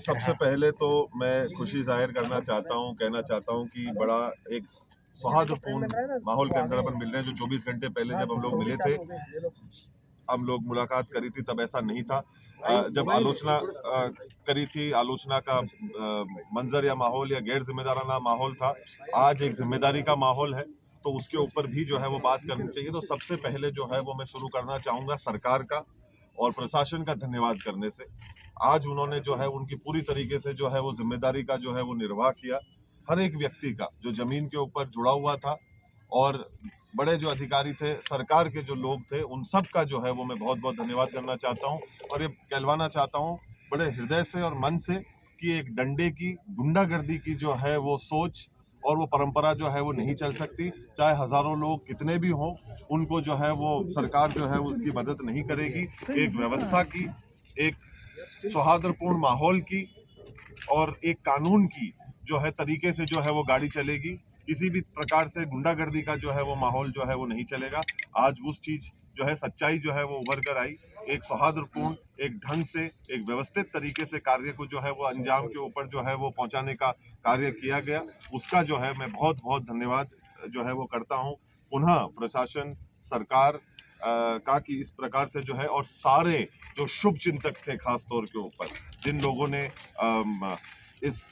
सबसे पहले तो मैं खुशी जाहिर करना चाहता हूँ, कहना चाहता हूँ कि बड़ा एक सौहार्दपूर्ण माहौल के अंदर अपन मिल रहे हैं। जो 24 घंटे पहले जब हम लोग मिले थे, हम लोग मुलाकात करी थी, तब ऐसा नहीं था। जब आलोचना करी थी, आलोचना का मंजर या माहौल या गैर जिम्मेदाराना माहौल था। आज एक जिम्मेदारी का माहौल है, तो उसके ऊपर भी जो है वो बात करनी चाहिए। तो सबसे पहले जो है वो मैं शुरू करना चाहूंगा सरकार का और प्रशासन का धन्यवाद करने से। आज उन्होंने जो है उनकी पूरी तरीके से जो है वो जिम्मेदारी का जो है वो निर्वाह किया। हर एक व्यक्ति का जो जमीन के ऊपर जुड़ा हुआ था और बड़े जो अधिकारी थे, सरकार के जो लोग थे, उन सब का जो है वो मैं बहुत बहुत धन्यवाद करना चाहता हूँ और ये कहलवाना चाहता हूँ बड़े हृदय से और मन से कि एक डंडे की, गुंडागर्दी की जो है वो सोच और वो परंपरा जो है वो नहीं चल सकती। चाहे हजारों लोग कितने भी हों, उनको जो है वो सरकार जो है उसकी मदद नहीं करेगी। एक व्यवस्था की, एक सौहार्दपूर्ण माहौल की और एक कानून की जो है तरीके से जो है वो गाड़ी चलेगी। किसी भी प्रकार से गुंडागर्दी का जो है वो माहौल जो है वो नहीं चलेगा। आज उस चीज जो है, सच्चाई जो है वो उभर कर आई। एक सौहार्दपूर्ण, एक ढंग से, एक व्यवस्थित तरीके से कार्य को जो है वो अंजाम के ऊपर जो है वो पहुंचाने का कार्य किया गया। उसका जो है मैं बहुत बहुत धन्यवाद जो है वो करता हूं। पुनः प्रशासन, सरकार का कि इस प्रकार से जो है, और सारे जो शुभ चिंतक थे खास तौर के ऊपर, जिन लोगों ने इस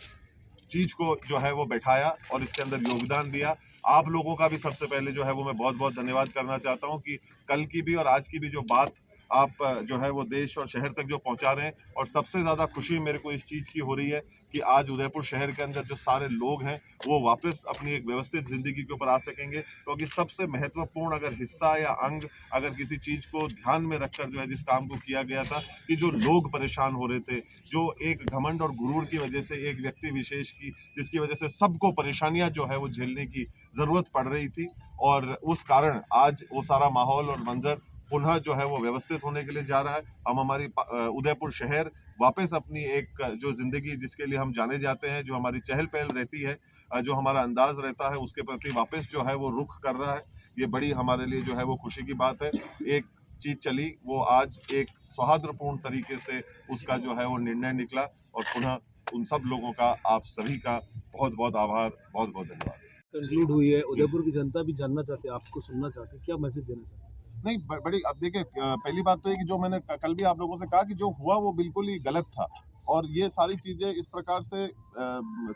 चीज को जो है वो बैठाया और इसके अंदर योगदान दिया, आप लोगों का भी सबसे पहले जो है वो मैं बहुत बहुत धन्यवाद करना चाहता हूं कि कल की भी और आज की भी जो बात आप जो है वो देश और शहर तक जो पहुंचा रहे हैं। और सबसे ज्यादा खुशी मेरे को इस चीज की हो रही है कि आज उदयपुर शहर के अंदर जो सारे लोग हैं वो वापस अपनी एक व्यवस्थित जिंदगी के ऊपर आ सकेंगे। क्योंकि सबसे महत्वपूर्ण अगर हिस्सा या अंग अगर किसी चीज को ध्यान में रखकर जो है जिस काम को किया गया था, कि जो लोग परेशान हो रहे थे, जो एक घमंड और गुरूर की वजह से एक व्यक्ति विशेष की, जिसकी वजह से सबको परेशानियां जो है वो झेलने की जरूरत पड़ रही थी, और उस कारण आज वो सारा माहौल और मंजर पुनः जो है वो व्यवस्थित होने के लिए जा रहा है। हम हमारी उदयपुर शहर वापस अपनी एक जो जिंदगी जिसके लिए हम जाने जाते हैं, जो हमारी चहल पहल रहती है, जो हमारा अंदाज रहता है, उसके प्रति वापस जो है वो रुख कर रहा है। ये बड़ी हमारे लिए जो है वो खुशी की बात है। एक चीज चली, वो आज एक सौहार्दपूर्ण तरीके से उसका जो है वो निर्णय निकला, और पुनः उन सब लोगों का, आप सभी का बहुत बहुत आभार, बहुत बहुत धन्यवाद। कंक्लूड हुई है, उदयपुर की जनता भी जानना चाहती है, आपको सुनना चाहती है, क्या मैसेज देना चाहते हैं? नहीं, बड़ी, अब देखिए, पहली बात तो ये कि जो मैंने कल भी आप लोगों से कहा कि जो हुआ वो बिल्कुल ही गलत था, और ये सारी चीजें इस प्रकार से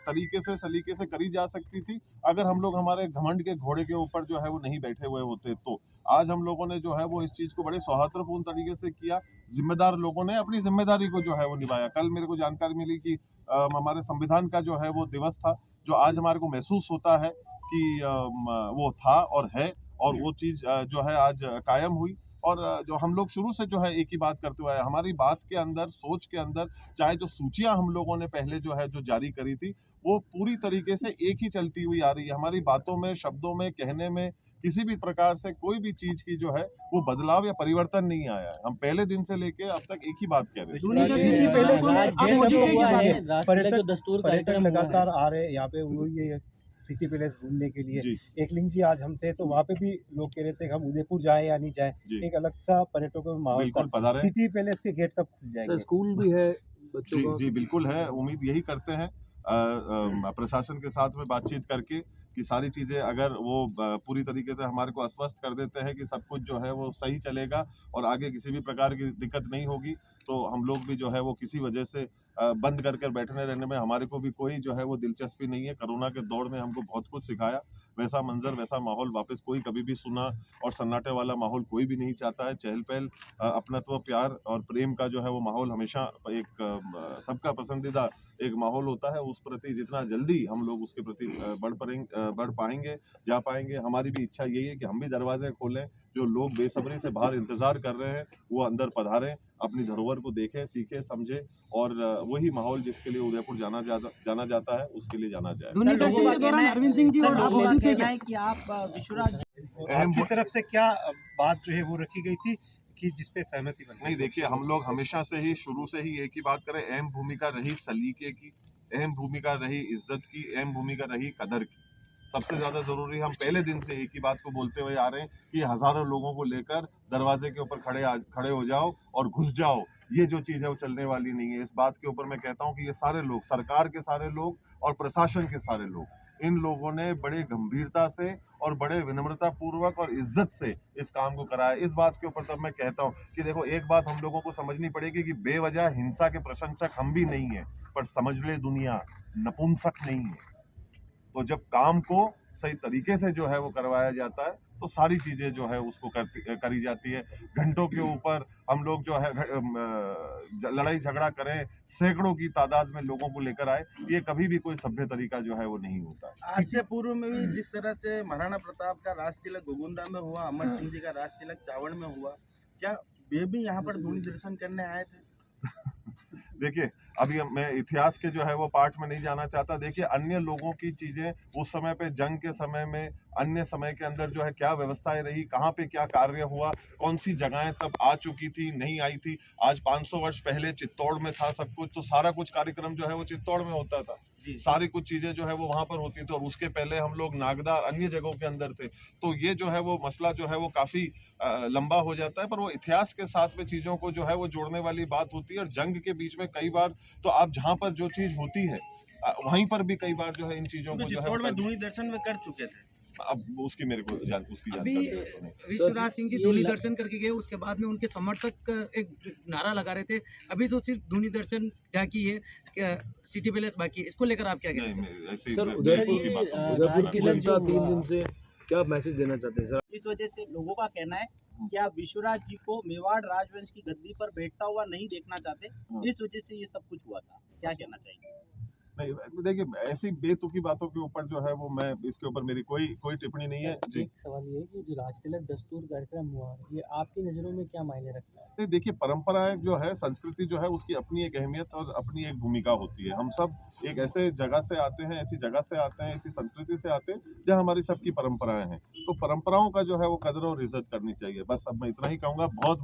तरीके से, सलीके से करी जा सकती थी अगर हम लोग हमारे घमंड के घोड़े के ऊपर जो है वो नहीं बैठे हुए होते। तो आज हम लोगों ने जो है वो इस चीज को बड़े सौहार्दपूर्ण तरीके से किया। जिम्मेदार लोगों ने अपनी जिम्मेदारी को जो है वो निभाया। कल मेरे को जानकारी मिली कि हमारे संविधान का जो है वो दिवस था, जो आज हमारे को महसूस होता है कि वो था और है, और वो चीज जो है आज कायम हुई। और जो हम लोग शुरू से जो है एक ही बात करते हुए आए, हमारी बात के अंदर, सोच के अंदर, चाहे जो सूचियां हम लोगों ने पहले जो है जो जारी करी थी, वो पूरी तरीके से एक ही चलती हुई आ रही है। हमारी बातों में, शब्दों में, कहने में किसी भी प्रकार से कोई भी चीज की जो है वो बदलाव या परिवर्तन नहीं आया है। हम पहले दिन से लेके अब तक एक ही बात कह रहे पर्यटक लगातार आ रहे हैं यहाँ पे, ये सिटी पैलेस घूमने के लिए। एकलिंग जी आज हम थे तो वहाँ पे भी लोग कह रहे थे कि हम उदयपुर जाए या नहीं जाए, एक अलग सा पर्यटकों का माहौल था। सिटी पैलेस के गेट कब खुल जाएंगे? स्कूल भी है बच्चों का? जी बिल्कुल है, उम्मीद यही करते हैं प्रशासन के साथ में बातचीत करके कि सारी चीजें अगर वो पूरी तरीके से हमारे को आश्वस्त कर देते हैं कि सब कुछ जो है वो सही चलेगा और आगे किसी भी प्रकार की दिक्कत नहीं होगी, तो हम लोग भी जो है वो किसी वजह से बंद कर बैठने रहने में हमारे को भी कोई जो है वो दिलचस्पी नहीं है। कोरोना के दौर में हमको बहुत कुछ सिखाया। वैसा मंजर, वैसा माहौल वापस कोई कभी भी सुना और सन्नाटे वाला माहौल कोई भी नहीं चाहता है। चहल पहल, अपनत्व, प्यार और प्रेम का जो है वो माहौल हमेशा एक सबका पसंदीदा एक माहौल होता है। उस प्रति जितना जल्दी हम लोग उसके प्रति बढ़ पाएंगे, जा पाएंगे। हमारी भी इच्छा यही है कि हम भी दरवाजे खोलें, जो लोग बेसब्री से बाहर इंतजार कर रहे हैं वो अंदर पधारें, अपनी धरोहर को देखें, सीखें, समझें, और वही माहौल जिसके लिए उदयपुर जाना जाता है उसके लिए जाना जाए। अरविंद सिंह जी और आप मौजूद थे क्या? कि आप विश्वराज आपकी तरफ से क्या बात जो है वो रखी गई थी कि जिसपे सहमति बनी? नहीं, देखिए, हम लोग हमेशा से ही, शुरू से ही एक ही बात करें, अहम भूमिका रही सलीके की, अहम भूमिका रही इज्जत की, अहम भूमिका रही कदर की। सबसे ज्यादा जरूरी, हम पहले दिन से एक ही बात को बोलते हुए आ रहे हैं कि हजारों लोगों को लेकर दरवाजे के ऊपर खड़े हो जाओ और घुस जाओ, ये जो चीज़ है वो चलने वाली नहीं है। इस बात के ऊपर मैं कहता हूँ कि ये सारे लोग, सरकार के सारे लोग और प्रशासन के सारे लोग, इन लोगों ने बड़े गंभीरता से और बड़े विनम्रता पूर्वक और इज्जत से इस काम को कराया। इस बात के ऊपर तब मैं कहता हूँ कि देखो, एक बात हम लोगों को समझनी पड़ेगी कि बेवजह हिंसा के प्रशंसक हम भी नहीं हैं, पर समझ ले दुनिया, नपुंसक नहीं है। तो जब काम को सही तरीके से जो है वो करवाया जाता है तो सारी चीजें जो है उसको करी जाती है। घंटों के ऊपर हम लोग जो है लड़ाई झगड़ा करें, सैकड़ों की तादाद में लोगों को लेकर आए, ये कभी भी कोई सभ्य तरीका जो है वो नहीं होता। आज से पूर्व में भी जिस तरह से महाराणा प्रताप का राज तिलक गोगुंदा में हुआ, अमर सिंह जी का राज तिलक चावड़ में हुआ, क्या वे भी यहाँ पर धूनी दर्शन करने आए थे? देखिए, अभी मैं इतिहास के जो है वो पार्ट में नहीं जाना चाहता। देखिए, अन्य लोगों की चीजें उस समय पे, जंग के समय में, अन्य समय के अंदर जो है क्या व्यवस्थाएं रही, कहाँ पे क्या कार्य हुआ, कौन सी जगहें तब आ चुकी थी, नहीं आई थी। आज 500 वर्ष पहले चित्तौड़ में था सब कुछ, तो सारा कुछ कार्यक्रम जो है वो चित्तौड़ में होता था, सारी कुछ चीजें जो है वो वहां पर होती थी। और उसके पहले हम लोग नागदा, अन्य जगहों के अंदर थे। तो ये जो है वो मसला जो है वो काफी लंबा हो जाता है, पर वो इतिहास के साथ में चीजों को जो है वो जोड़ने वाली बात होती है। और जंग के बीच में कई बार तो आप जहां पर जो चीज होती है वहीं पर भी कई बार जो है इन चीजों को जो है में धूनी दर्शन में कर चुके थे। अब उसकी मेरे को उसकी अभी जानकारी नहीं। विश्वनाथ सिंह जी धूनी दर्शन करके गए, उसके बाद में उनके समर्थक एक नारा लगा रहे थे, अभी तो सिर्फ धूनी दर्शन बाकी है, सिटी पैलेस बाकी है, इसको लेकर आप क्या कहते हैं? सर, उदयपुर की जनता 3 दिन से क्या मैसेज देना चाहते हैं सर? इस वजह से लोगों का कहना है कि आप विश्वराज जी को मेवाड़ राजवंश की गद्दी पर बैठता हुआ नहीं देखना चाहते, इस वजह से ये सब कुछ हुआ था। क्या कहना चाहिए? नहीं, देखिए, ऐसी बेतुकी बातों के ऊपर जो है वो मैं, इसके ऊपर मेरी कोई टिप्पणी नहीं है जी। एक सवाल ये है कि जो राज तिलक दस्तूर कार्यक्रम हुआ, ये आपकी नज़रों में क्या मायने रखता है? नहीं, देखिए, परंपराएं जो है, संस्कृति जो है, उसकी अपनी एक अहमियत और अपनी एक भूमिका होती है। हम सब एक ऐसे जगह से आते हैं, ऐसी जगह से आते हैं, ऐसी संस्कृति से आते हैं जहाँ हमारी सबकी परंपराएं हैं। तो परंपराओं का जो है वो कदर और इज्जत करनी चाहिए। बस अब मैं इतना ही कहूँगा। बहुत